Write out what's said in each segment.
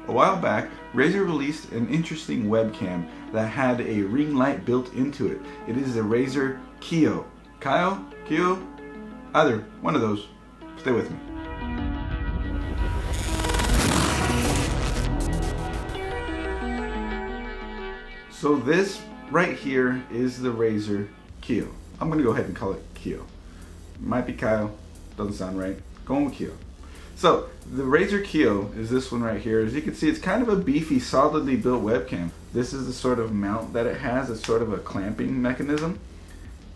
A while back, Razer released an interesting webcam that had a ring light built into it. It is the RAZER KIYO. Kiyo? Either one of those. Stay with me. So this right here is the RAZER KIYO. I'm gonna go ahead and call it KIYO. Might be Kyle, doesn't sound right. Going with KIYO. So the RAZER KIYO is this one right here. As you can see, it's kind of a beefy, solidly built webcam. This is the sort of mount that it has. It's sort of a clamping mechanism.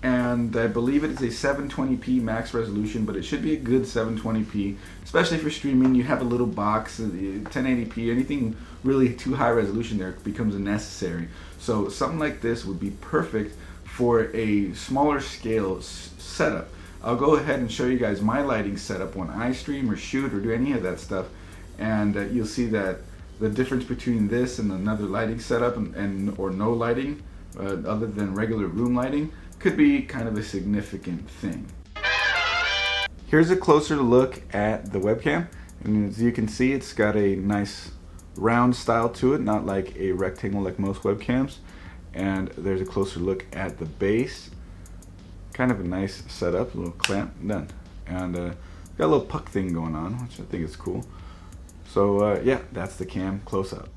And I believe it is a 720p max resolution, but it should be a good 720p, especially if you're streaming. You have a little box, 1080p, anything really too high resolution there becomes unnecessary. So something like this would be perfect for a smaller scale setup. I'll go ahead and show you guys my lighting setup when I stream or shoot or do any of that stuff, and you'll see that the difference between this and another lighting setup or no lighting other than regular room lighting could be kind of a significant thing. Here's a closer look at the webcam, and as you can see, it's got a nice round style to it, not like a rectangle like most webcams. And there's a closer look at the base. Kind of a nice setup, a little clamp, done. And got a little puck thing going on, which I think is cool. So yeah, that's the cam close up.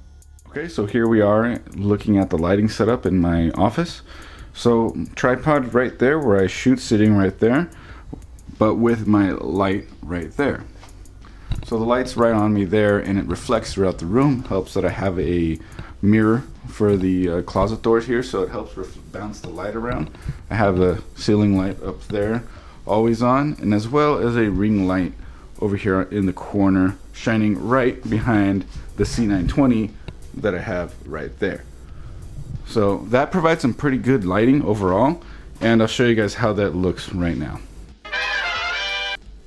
Okay, so here we are looking at the lighting setup in my office. So tripod right there where I shoot, sitting right there, but with my light right there. So the light's right on me there, and it reflects throughout the room. Helps that I have a mirror for the closet doors here, so it helps bounce the light around. I have a ceiling light up there, always on, and as well as a ring light over here in the corner, shining right behind the C920 that I have right there. So that provides some pretty good lighting overall, and I'll show you guys how that looks right now.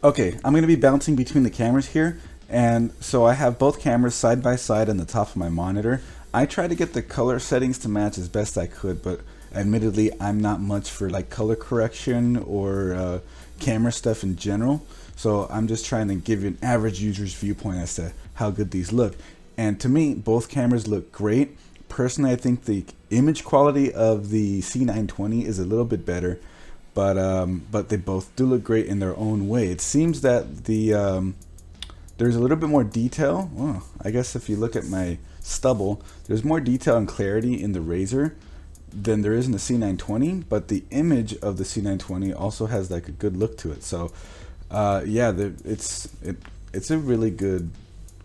Okay, I'm going to be bouncing between the cameras here, and so I have both cameras side by side on the top of my monitor. I try to get the color settings to match as best I could, but admittedly I'm not much for like color correction or camera stuff in general, so I'm just trying to give you an average user's viewpoint as to how good these look. And to me, both cameras look great. Personally, I think the image quality of the C920 is a little bit better, but they both do look great in their own way. It seems that there's a little bit more detail. Oh, I guess if you look at my stubble, there's more detail and clarity in the RAZER than there is in the C920, but the image of the C920 also has like a good look to it. So yeah, it's a really good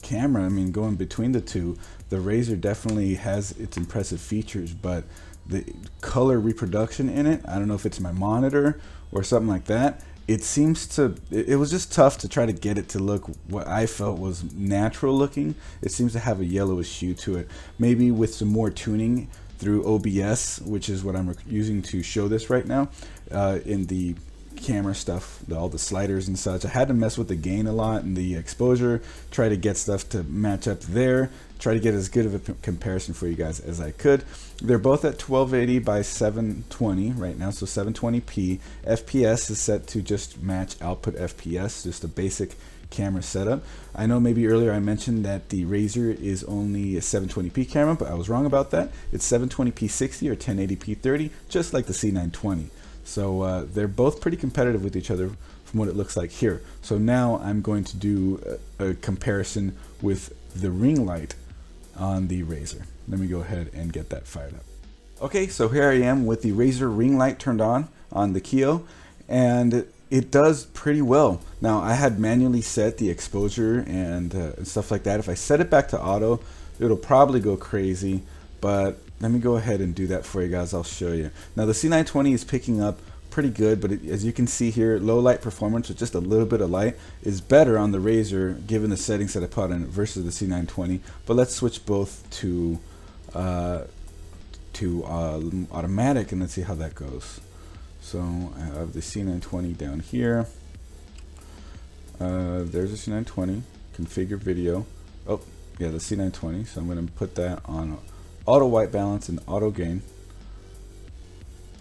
camera. I mean, going between the two, the RAZER definitely has its impressive features, but the color reproduction in it, I don't know if it's my monitor or something like that, it seems to, it was just tough to try to get it to look what I felt was natural looking. It seems to have a yellowish hue to it. Maybe with some more tuning through OBS, which is what I'm using to show this right now, in the camera stuff, all the sliders and such. I had to mess with the gain a lot and the exposure, try to get stuff to match up there, try to get as good of a comparison for you guys as I could. They're both at 1280 by 720 right now, so 720p. FPS is set to just match output FPS, just a basic camera setup. I know maybe earlier I mentioned that the RAZER is only a 720p camera, but I was wrong about that. It's 720p 60 or 1080p 30, just like the C920. So they're both pretty competitive with each other from what it looks like here. So now I'm going to do a comparison with the ring light on the RAZER. Let me go ahead and get that fired up. Okay, so here I am with the RAZER ring light turned on the KIYO, and it does pretty well. Now I had manually set the exposure and stuff like that. If I set it back to auto, it'll probably go crazy, but let me go ahead and do that for you guys. I'll show you. Now the C920 is picking up pretty good, but as you can see here, low light performance with just a little bit of light is better on the RAZER given the settings that I put on it versus the C920. But let's switch both to automatic and let's see how that goes. So I have the C920 down here. There's the C920. Configure video. Oh yeah, the C920. So I'm going to put that on auto white balance and auto gain.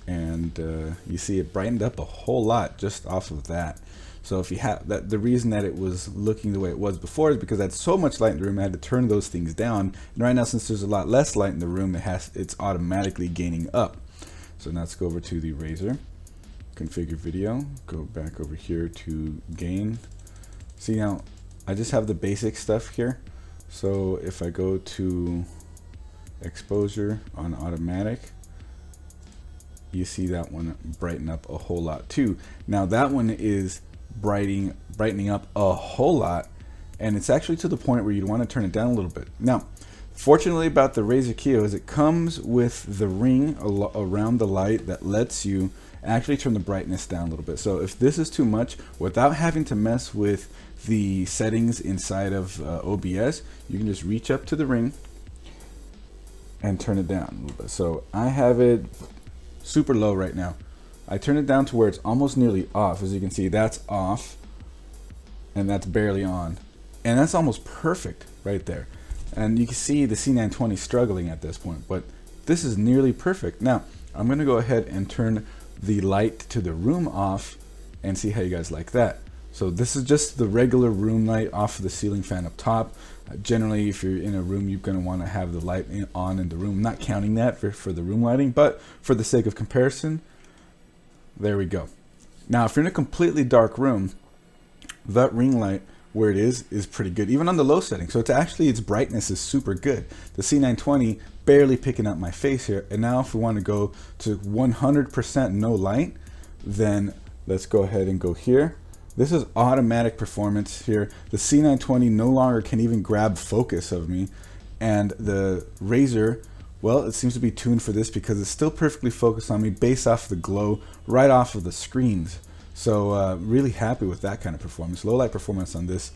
and you see it brightened up a whole lot just off of that. So if you have that, the reason that it was looking the way it was before is because I had so much light in the room, I had to turn those things down. And right now, since there's a lot less light in the room, it's automatically gaining up. So now let's go over to the RAZER, configure video, go back over here to gain. See, now I just have the basic stuff here. So if I go to exposure on automatic, you see that one brighten up a whole lot too. Now that one is brightening up a whole lot, and it's actually to the point where you'd want to turn it down a little bit. Now, fortunately about the RAZER KIYO is it comes with the ring around the light that lets you actually turn the brightness down a little bit. So if this is too much, without having to mess with the settings inside of OBS, you can just reach up to the ring and turn it down a little bit. So I have it super low right now. I turn it down to where it's almost nearly off. As you can see, that's off and that's barely on, and that's almost perfect right there. And you can see the C920 struggling at this point, but this is nearly perfect. Now I'm gonna go ahead and turn the light to the room off and see how you guys like that. So this is just the regular room light off of the ceiling fan up top. Generally, if you're in a room, you're going to want to have the light on in the room. I'm not counting that for the room lighting, but for the sake of comparison, there we go. Now, if you're in a completely dark room, that ring light where it is pretty good, even on the low setting. So its brightness is super good. The C920 barely picking up my face here. And now if we want to go to 100% no light, then let's go ahead and go here. This is automatic performance here. The C920 no longer can even grab focus of me, and the RAZER, well, it seems to be tuned for this because it's still perfectly focused on me based off the glow right off of the screens. So really happy with that kind of performance. Low light performance on this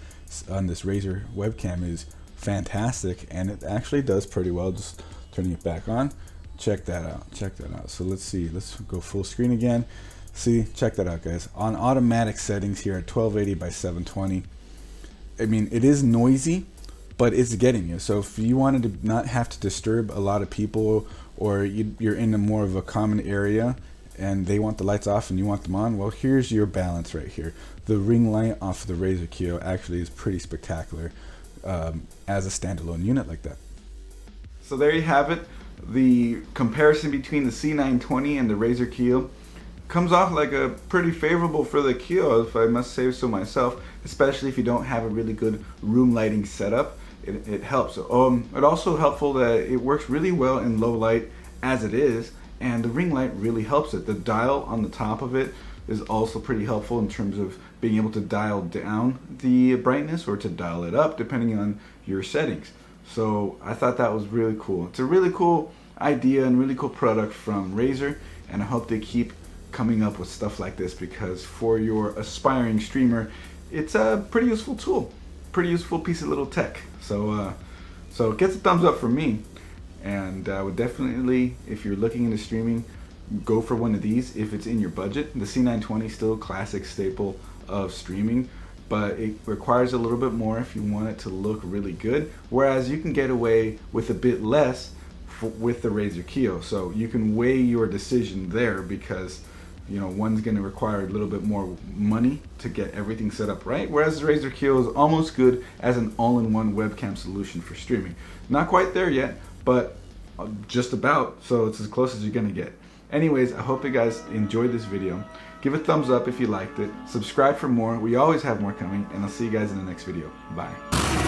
RAZER webcam is fantastic, and it actually does pretty well. Just turning it back on. Check that out. Check that out. So let's see. Let's go full screen again. See, check that out, guys. On automatic settings here at 1280 by 720, I mean, it is noisy, but it's getting you. So if you wanted to not have to disturb a lot of people, or you're in a more of a common area and they want the lights off and you want them on, well, here's your balance right here. The ring light off of the RAZER KIYO actually is pretty spectacular as a standalone unit like that. So there you have it. The comparison between the C920 and the RAZER KIYO comes off like a pretty favorable for the KIYO, if I must say so myself, especially if you don't have a really good room lighting setup. It helps. It also helpful that it works really well in low light as it is, and the ring light really helps it. The dial on the top of it is also pretty helpful in terms of being able to dial down the brightness or to dial it up depending on your settings. So I thought that was really cool. It's a really cool idea and really cool product from RAZER, and I hope they keep coming up with stuff like this, because for your aspiring streamer, it's a pretty useful tool, pretty useful piece of little tech. So it gets a thumbs up from me, and I would definitely, if you're looking into streaming, go for one of these if it's in your budget. The C920 is still a classic staple of streaming, but it requires a little bit more if you want it to look really good, whereas you can get away with a bit less with the RAZER KIYO. So you can weigh your decision there, because you know, one's going to require a little bit more money to get everything set up right, whereas the RAZER KIYO is almost good as an all-in-one webcam solution for streaming. Not quite there yet, but just about, so it's as close as you're going to get. Anyways, I hope you guys enjoyed this video. Give a thumbs up if you liked it. Subscribe for more. We always have more coming, and I'll see you guys in the next video. Bye.